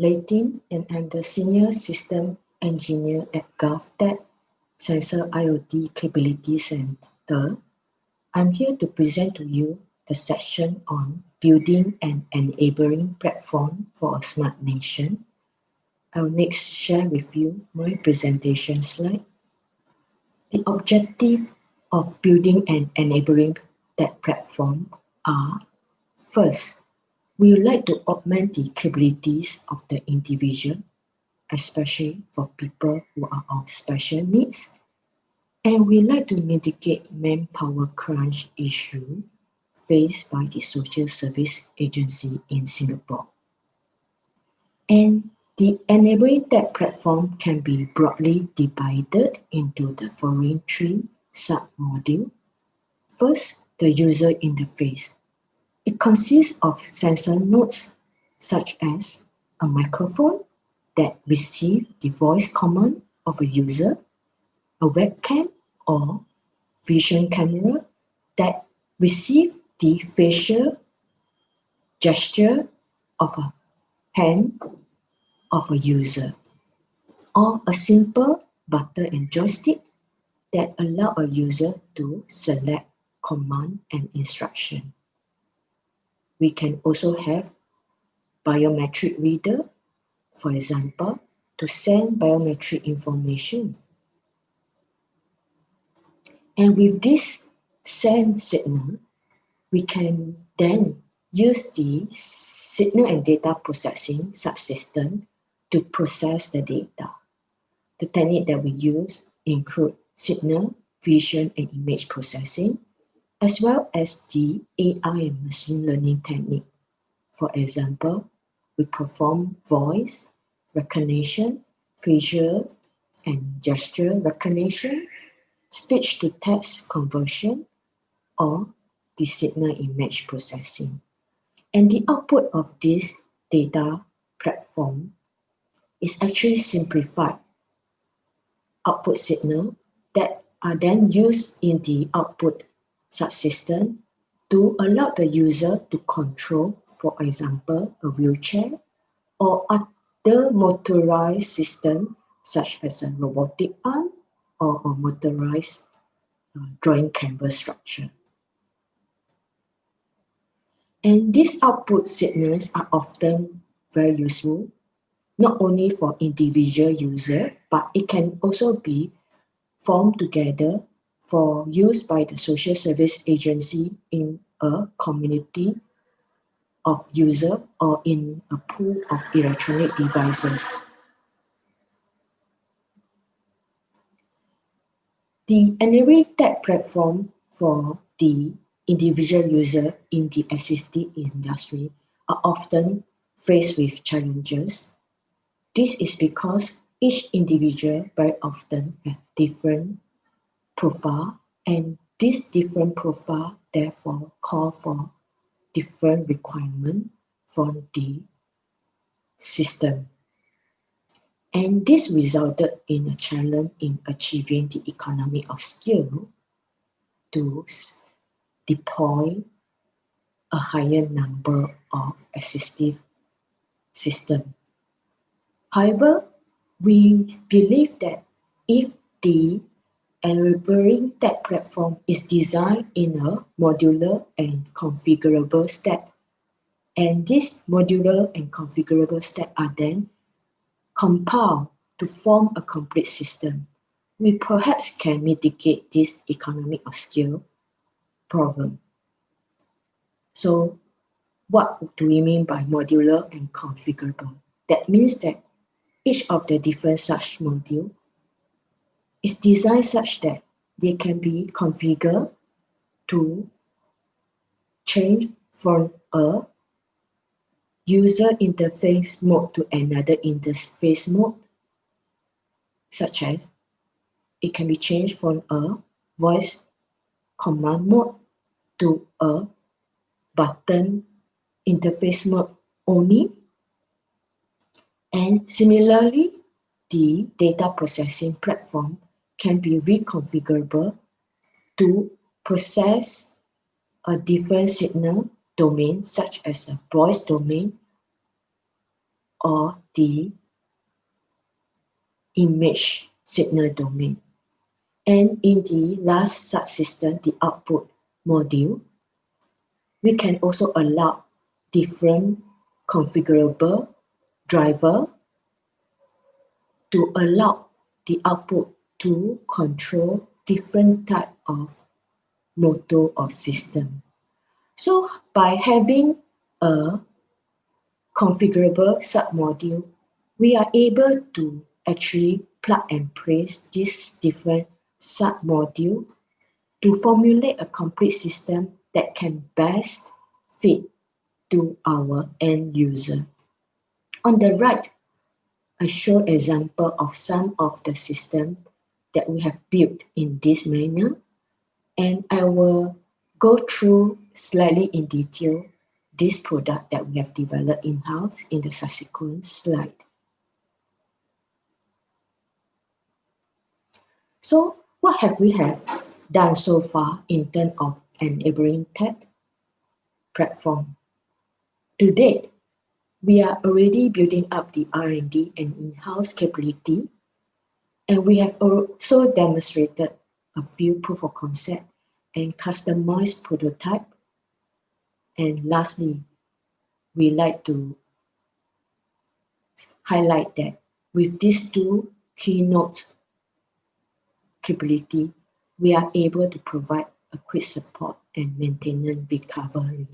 Latin, and I'm the Senior System Engineer at GovTech Sensor IoT Capability Center. I'm here to present to you the section on building an enabling platform for a smart nation. I'll next share with you my presentation slide. The objective of building an enabling tech platform are: first, we would like to augment the capabilities of the individual, especially for people who are of special needs. And we like to mitigate manpower crunch issue faced by the social service agency in Singapore. And the enabling tech platform can be broadly divided into the following three sub-modules. First, the user interface. It consists of sensor nodes such as a microphone that receives the voice command of a user, a webcam or vision camera that receives the facial gesture of a hand of a user, or a simple button and joystick that allow a user to select command and instruction. We can also have biometric reader, for example, to send biometric information. And with this send signal, we can then use the signal and data processing subsystem to process the data. The technique that we use include signal, vision, and image processing, as well as the AI and machine learning technique. For example, we perform voice recognition, facial and gesture recognition, speech-to-text conversion, or the signal image processing. And the output of this data platform is actually simplified output signal that are then used in the output subsystem to allow the user to control, for example, a wheelchair or other motorized system such as a robotic arm or a motorized drawing canvas structure. And these output signals are often very useful, not only for individual user, but it can also be formed together for use by the social service agency in a community of user or in a pool of electronic devices. The enabling tech platform for the individual user in the assistive industry are often faced with challenges. This is because each individual very often have different profile, and this different profile therefore call for different requirement from the system. And this resulted in a challenge in achieving the economy of scale to deploy a higher number of assistive systems. However, we believe that if the enabling tech platform is designed in a modular and configurable state, and this modular and configurable state are then compiled to form a complete system, we perhaps can mitigate this economy of scale problem. So what do we mean by modular and configurable? That means that each of the different such modules is designed such that they can be configured to change from a user interface mode to another interface mode, such as it can be changed from a voice command mode to a button interface mode only. And similarly, the data processing platform can be reconfigurable to process a different signal domain, such as a voice domain or the image signal domain. And in the last subsystem, the output module, we can also allow different configurable driver to allow the output to control different type of motor or system. So by having a configurable submodule, we are able to actually plug and place these different submodule to formulate a complete system that can best fit to our end user. On the right, I show example of some of the system that we have built in this manner, and I will go through slightly in detail this product that we have developed in-house in the subsequent slide. So what have we done so far in terms of enabling tech platform? To date, we are already building up the R&D and in-house capability, and we have also demonstrated a few proof of concept and customized prototype. And lastly, we like to highlight that with these two keynote capability, we are able to provide a quick support and maintenance recovery.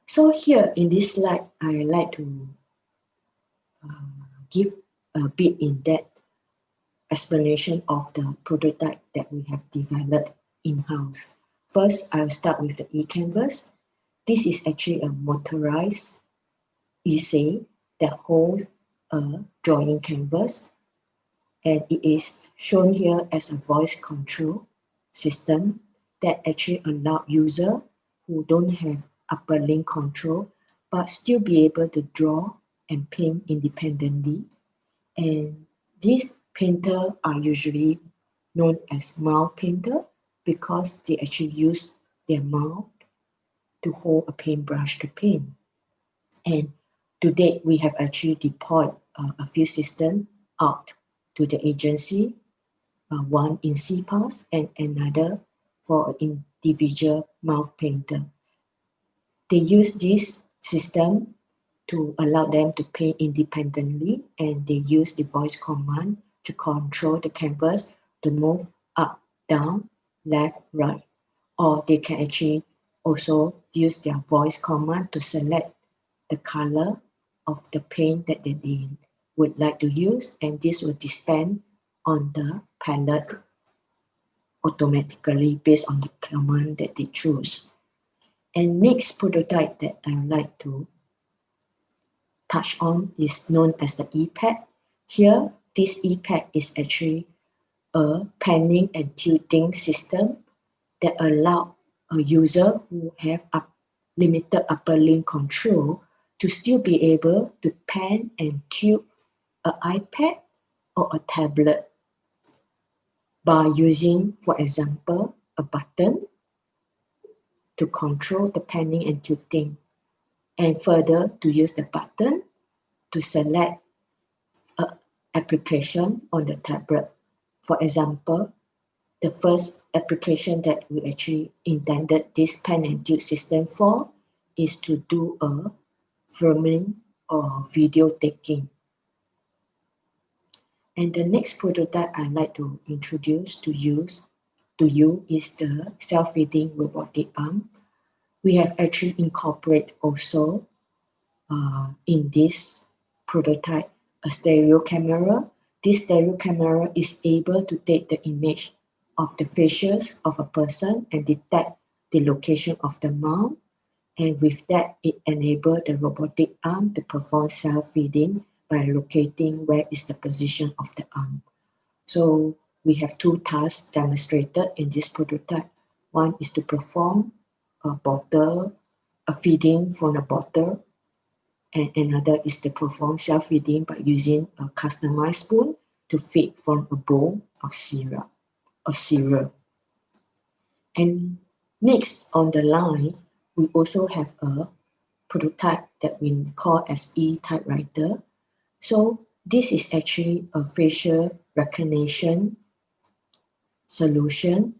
So here in this slide, I like to give a bit in-depth explanation of the prototype that we have developed in-house. First, I'll start with the e-canvas. This is actually a motorized essay that holds a drawing canvas, and it is shown here as a voice control system that actually allow user who don't have upper limb control but still be able to draw and paint independently. And these painters are usually known as mouth painter because they actually use their mouth to hold a paintbrush to paint. And to date, we have actually deployed a few systems out to the agency, one in CPAS and another for an individual mouth painter. They use this system to allow them to paint independently, and they use the voice command to control the canvas to move up, down, left, right. Or they can actually also use their voice command to select the color of the paint that they would like to use, and this will dispense on the palette automatically based on the command that they choose. And next prototype that I would like to touch on is known as the e-pad. Here, this e-pad is actually a panning and tilting system that allow a user who have limited upper limb control to still be able to pan and tilt an iPad or a tablet by using, for example, a button to control the panning and tilting, and further to use the button to select an application on the tablet. For example, the first application that we actually intended this pan and tilt system for is to do a filming or video taking. And the next prototype I'd like to introduce to you is the self-feeding robotic arm. We have actually incorporated also in this prototype a stereo camera. This stereo camera is able to take the image of the facials of a person and detect the location of the mouth. And with that, it enables the robotic arm to perform self-feeding by locating where is the position of the arm. So we have two tasks demonstrated in this prototype. One is to perform a feeding from a bottle, and another is to perform self-feeding by using a customized spoon to feed from a bowl of syrup or cereal. And next on the line, we also have a prototype that we call as e-typewriter. So this is actually a facial recognition solution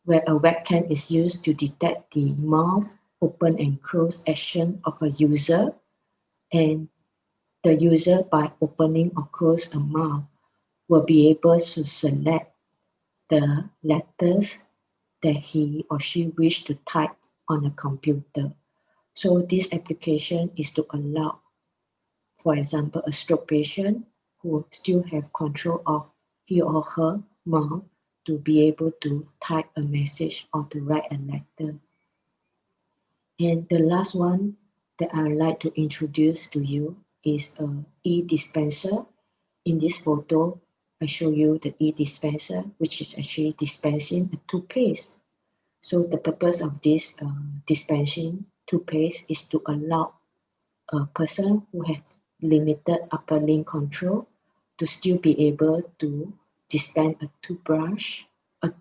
where a webcam is used to detect the mouth open and close action of a user, and the user, by opening or close a mouth, will be able to select the letters that he or she wish to type on a computer. So this application is to allow, for example, a stroke patient who still have control of he or her mouth to be able to type a message or to write a letter. And the last one that I would like to introduce to you is a e-dispenser. In this photo, I show you the e-dispenser, which is actually dispensing a toothpaste. So the purpose of this dispensing toothpaste is to allow a person who has limited upper limb control to still be able to dispense a toothbrush,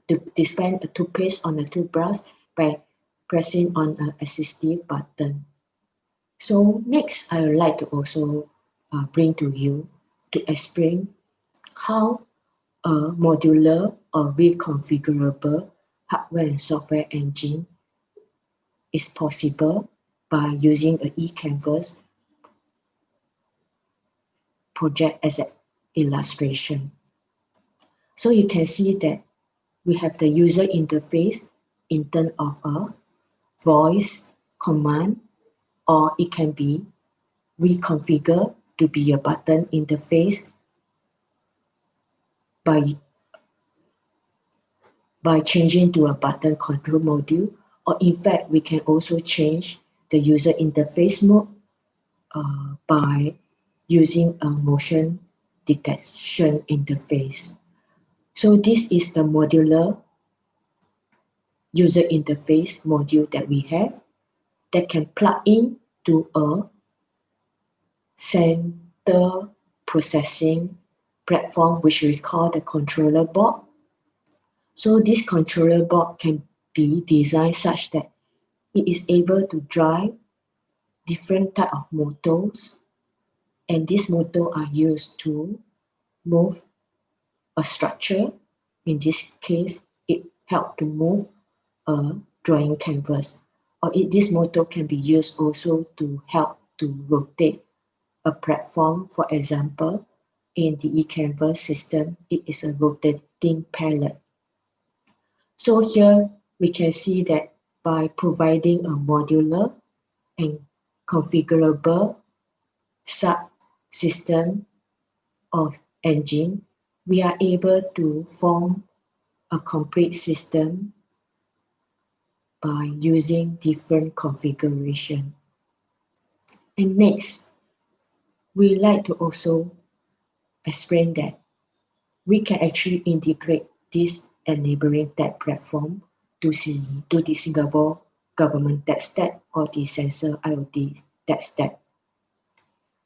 to dispense a toothpaste on a toothbrush by pressing on an assistive button. So next, I would like to also bring to you to explain how a modular or reconfigurable hardware and software engine is possible by using an e-canvas project as an illustration. So you can see that we have the user interface in terms of a voice command, or it can be reconfigured to be a button interface by changing to a button control module, or in fact, we can also change the user interface mode by using a motion detection interface. So this is the modular user interface module that we have that can plug in to a center processing platform, which we call the controller board. So this controller board can be designed such that it is able to drive different type of motors, and these motors are used to move a structure. In this case, it helps to move a drawing canvas. Or this motor can be used also to help to rotate a platform. For example, in the eCanvas system, it is a rotating pallet. So here we can see that by providing a modular and configurable subsystem of engine, we are able to form a complete system by using different configuration. And next, we like to also explain that we can actually integrate this enabling tech platform to the Singapore government tech stack or the sensor IoT tech stack.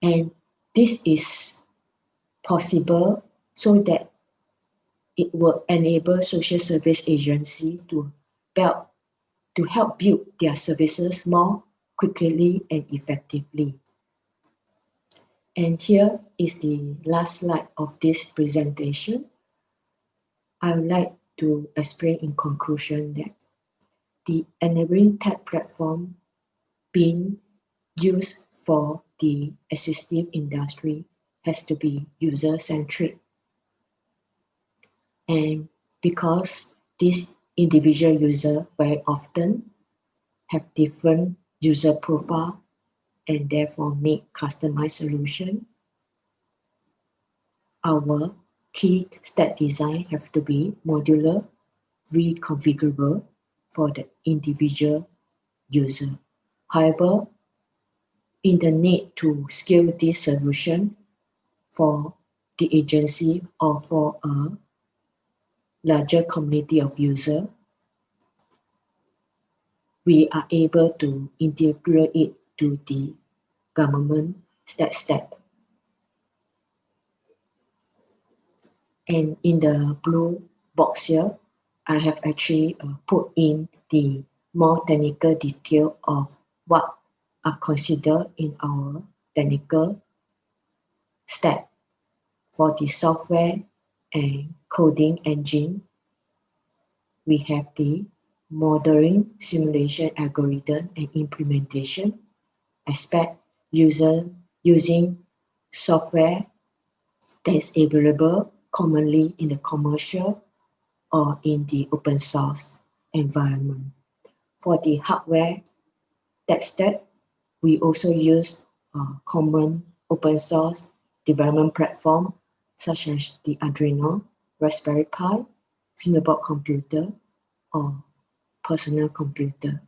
And this is possible so that it will enable social service agency to help build their services more quickly and effectively. And here is the last slide of this presentation. I would like to explain in conclusion that the enabling tech platform being used for the assistive industry has to be user-centric. And because this individual user very often have different user profile and therefore need customized solution, our key stack design have to be modular, reconfigurable for the individual user. However, in the need to scale this solution for the agency or for a larger community of users, we are able to integrate it to the government stack. And in the blue box here, I have actually put in the more technical detail of what are considered in our technical step. For the software and coding engine, we have the modeling, simulation, algorithm, and implementation aspect using software that is available commonly in the commercial or in the open source environment. For the hardware tech stack, we also use common open source development platform such as the Arduino, Raspberry Pi, Cinnamon computer, or personal computer.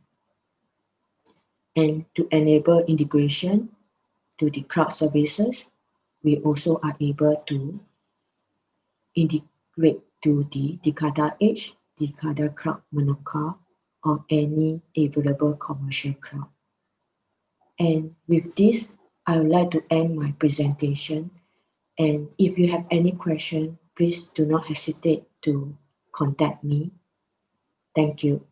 And to enable integration to the cloud services, we also are able to integrate to the Dicada Edge, Dicada Cloud Monocore, or any available commercial cloud. And with this, I would like to end my presentation. And if you have any question, please do not hesitate to contact me. Thank you.